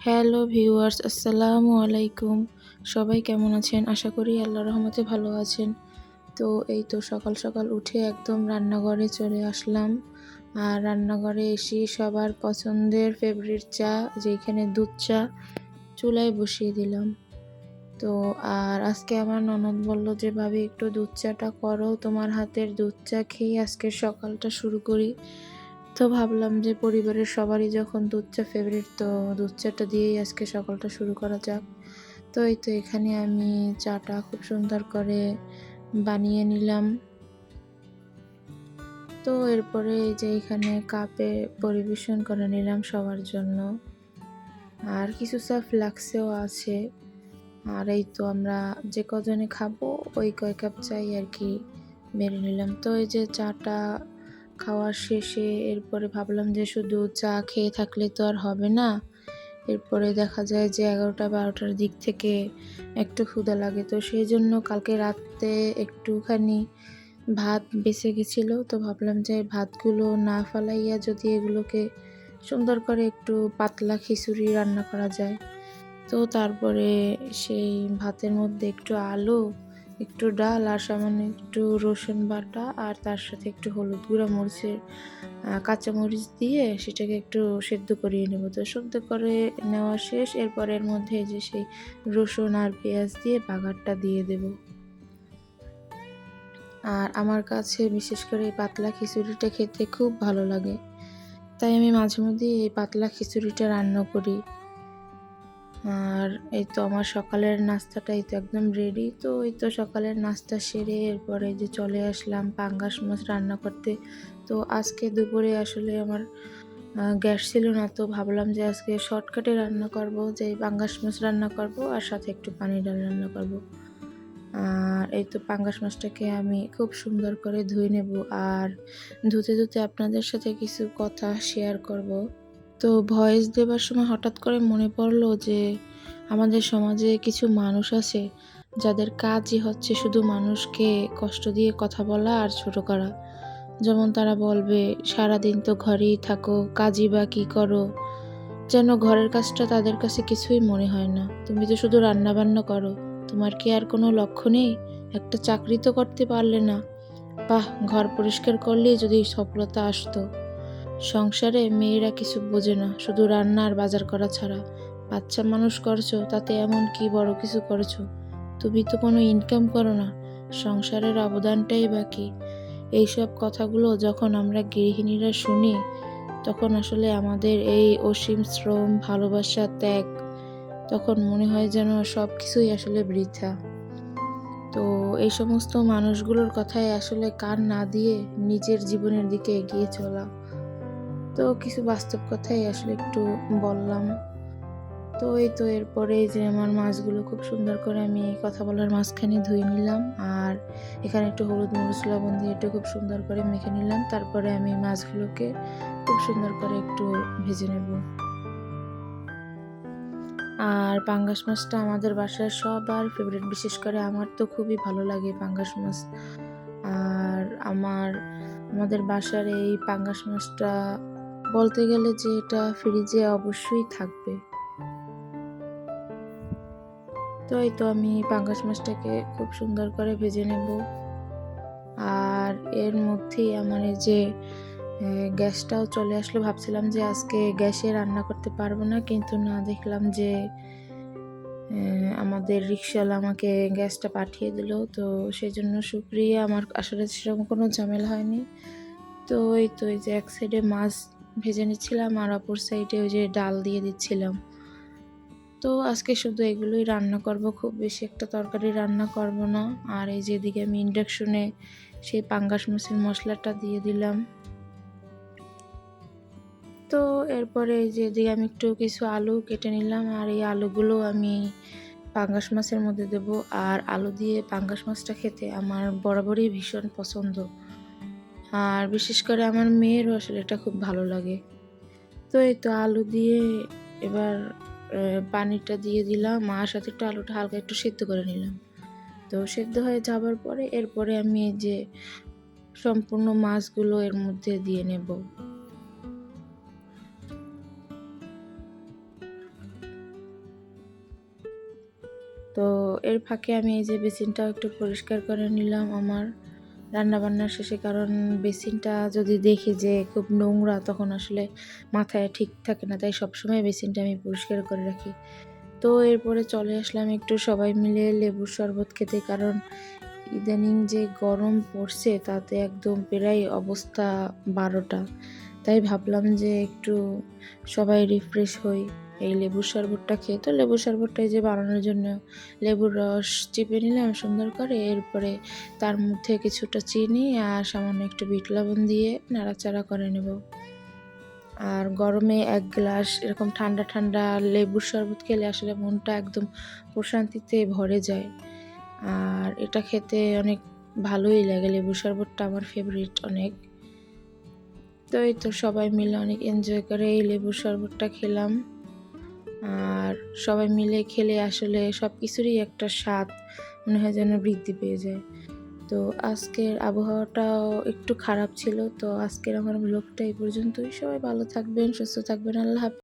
Hello viewers, আসসালামু আলাইকুম। সবাই কেমন আছেন? আশা করি আল্লাহর রহমতে ভালো আছেন। তো এই তো সকাল সকাল উঠে একদম রান্নাঘরে চলে আসলাম। আর রান্নাঘরে এসে সবার পছন্দের ফেভারিট চা, যেখানে দুধ চা, চুলায় বসিয়ে দিলাম। তো আর আজকে আমার ননদ বলল যে, "ভাবি একটু দুধ চাটা করো। তোমার হাতের দুধ চা খেয়ে আজকের সকালটা শুরু করি।" তো ভাবলাম যে পরিবারের সবারই যখন দুধ চা ফেভারিট, তো দুধ চাটা দিয়েই আজকে সকালটা শুরু করা যাক। তো এই তো এখানে আমি চাটা খুব সুন্দর করে বানিয়ে নিলাম। তো এরপরে এই যে এখানে কাপে পরিবেশন করে নিলাম সবার জন্য। আর কিছু চা ফ্লাক্সেও আছে। আর এই তো আমরা যে কজনে খাবো ওই কয় কাপ চাই আর কি মেরে নিলাম। তো এই যে চাটা খাওয়া শেষে এরপরে ভাবলাম যে শুধু চা খেয়ে থাকলে তো আর হবে না। এরপরে দেখা যায় যে 11টা-12টার দিক থেকে একটু ক্ষুধা লাগে। তো সেইজন্য কালকে রাতে একটুখানি ভাত বেঁচে গেছিলো। তো ভাবলাম যে ভাতগুলো না ফালাইয়া যদি এগুলোকে সুন্দর করে একটু পাতলা খিচুড়ি রান্না করা যায়। তো তারপরে সেই ভাতের মধ্যে একটু আলু, একটু ডাল আর সামান্য একটু রসুন বাটা আর তার সাথে একটু হলুদ গুঁড়া, মরিচের কাঁচামরিচ দিয়ে সেটাকে একটু সেদ্ধ করিয়ে নেব। তো সেদ্ধ করে নেওয়া শেষ। এরপর এর মধ্যে যে সেই রসুন আর পেঁয়াজ দিয়ে বাগারটা দিয়ে দেব। আর আমার কাছে বিশেষ করে এই পাতলা খিচুড়িটা খেতে খুব ভালো লাগে। তাই আমি মাঝে মধ্যেই এই পাতলা খিচুড়িটা রান্না করি। আর এই তো আমার সকালের নাস্তাটা এই তো একদম রেডি। তো এই তো সকালের নাস্তা সেরে এরপরে যে চলে আসলাম পাঙ্গাস মাছ রান্না করতে। তো আজকে দুপুরে আসলে আমার গ্যাস ছিল না, তো ভাবলাম যে আজকে শর্টকাটে রান্না করব, যে পাঙ্গাস মাছ রান্না করব আর সাথে একটু পানি ডাল রান্না করব। আর এই তো পাঙ্গাস মাছটাকে আমি খুব সুন্দর করে ধুয়ে নেব আর ধুতে ধুতে আপনাদের সাথে কিছু কথা শেয়ার করব। তো ভয়েস দেবার সময় হঠাৎ করে মনে পড়লো যে আমাদের সমাজে কিছু মানুষ আছে যাদের কাজই হচ্ছে শুধু মানুষকে কষ্ট দিয়ে কথা বলা আর ছোট করা। যেমন তারা বলবে, সারাদিন তো ঘরেই থাকো, কাজই বা কী করো। যেন ঘরের কাজটা তাদের কাছে কিছুই মনে হয় না। তুমি তো শুধু রান্না বান্না করো, তোমার কি আর কোনো লক্ষ্য নেই? একটা চাকরি তো করতে পারলে না? বাহ, ঘর পরিষ্কার করলেই যদি সফলতা আসতো। সংসারে মেয়েরা কিছু বোঝে না, শুধু রান্না আর বাজার করা ছাড়া। বাচ্চা মানুষ করছো, তাতে এমন কি বড় কিছু করেছো? তুমি তো কোনো ইনকাম করো না, সংসারের অবদানটাই বাকি। এইসব কথাগুলো যখন আমরা গৃহিণীরা শুনি, তখন আসলে আমাদের এই অসীম শ্রম, ভালোবাসা, ত্যাগ, তখন মনে হয় যেন সব কিছুই আসলে বৃথা। তো এই সমস্ত মানুষগুলোর কথায় আসলে কান না দিয়ে নিজের জীবনের দিকে এগিয়ে চলা। তো কিছু বাস্তব কথাই আসলে একটু বললাম। তো এই তো এরপরে যে আমার মাছগুলো খুব সুন্দর করে আমি কথা বলার মাঝখানে ধুয়ে নিলাম। আর এখানে একটু হলুদ, মরিচ, লবণ দিয়ে একটু খুব সুন্দর করে মেখে নিলাম। তারপরে আমি মাছগুলোকে খুব সুন্দর করে একটু ভেজে নেব। আর পাঙ্গাস মাছটা আমাদের বাসায় সবার ফেভারিট, বিশেষ করে আমার তো খুবই ভালো লাগে পাঙ্গাস মাছ। আর আমাদের বাসার এই পাঙ্গাস মাছটা বলতে গেলে যে এটা ফ্রিজে অবশ্যই থাকবে। তো এই তো আমি পাঙ্গাস মাছটাকে খুব সুন্দর করে ভেজে নেব। আর এর মধ্যেই আমার এই যে গ্যাসটাও চলে আসলো। ভাবছিলাম যে আজকে গ্যাসে রান্না করতে পারবো না, কিন্তু না, দেখলাম যে আমাদের রিক্সাওয়ালা আমাকে গ্যাসটা পাঠিয়ে দিল। তো সেজন্য শুকরিয়া, আমার আসলে সেরকম কোনো ঝামেলা হয়নি। তো এই তো এই যে এক সাইডে মাছ ভেজে নিচ্ছিলাম আর অপর সাইডে ওই যে ডাল দিয়ে দিচ্ছিলাম। তো আজকে শুধু এগুলোই রান্না করব, খুব বেশি একটা তরকারি রান্না করব না। আর এই যে এদিকে আমি ইন্ডাকশনে সেই পাঙ্গাস মাছের মশলাটা দিয়ে দিলাম। তো এরপরে এই যে এদিকে আমি একটু কিছু আলু কেটে নিলাম আর এই আলুগুলো আমি পাঙ্গাস মাছের মধ্যে দেব। আর আলু দিয়ে পাঙ্গাস মাছটা খেতে আমার বরাবরই ভীষণ পছন্দ। আর বিশেষ করে আমার মেয়েরও আসলে এটা খুব ভালো লাগে। তো এই তো আলু দিয়ে এবার পানিটা দিয়ে দিলাম আর সাথে একটু আলুটা হালকা একটু সেদ্ধ করে নিলাম। তো সেদ্ধ হয়ে যাবার পরে এরপরে আমি এই যে সম্পূর্ণ মাছগুলো এর মধ্যে দিয়ে নেব। তো এর ফাঁকে আমি এই যে বেসিনটাও একটু পরিষ্কার করে নিলাম আমার রান্নাবান্নার শেষে, কারণ বেসিনটা যদি দেখি যে খুব নোংরা তখন আসলে মাথায় ঠিক থাকে না, তাই সবসময় বেসিনটা আমি পরিষ্কার করে রাখি। তো এরপরে চলে আসলাম একটু সবাই মিলে লেবুর শরবত খেতে, কারণ ইদানিং যে গরম পড়ছে তাতে একদম প্রায় অবস্থা 12টা। তাই ভাবলাম যে একটু সবাই রিফ্রেশ হই এই লেবুর শরবতটা খেয়ে। তো লেবুর শরবতটা এই যে বানানোর জন্য লেবুর রস চিপে নিলাম সুন্দর করে, এরপরে তার মধ্যে কিছুটা চিনি আর সামান্য একটু বিট লবণ দিয়ে নাড়াচাড়া করে নেব। আর গরমে 1 গ্লাস এরকম ঠান্ডা ঠান্ডা লেবুর শরবত খেলে আসলে মনটা একদম প্রশান্তিতে ভরে যায়। আর এটা খেতে অনেক ভালোই লাগে, লেবুর শরবতটা আমার ফেভারিট অনেক। তো এই তো সবাই মিলে অনেক এনজয় করে এই লেবুর শরবতটা খেলাম। আর সবাই মিলে খেলে আসলে সব কিছুরই একটা স্বাদ মনে হয় যেন বৃদ্ধি পেয়ে যায়। তো আজকের আবহাওয়াটাও একটু খারাপ ছিল। তো আজকের আমার ব্লগটা এই পর্যন্তই। সবাই ভালো থাকবেন, সুস্থ থাকবেন। আল্লাহ হাফেজ।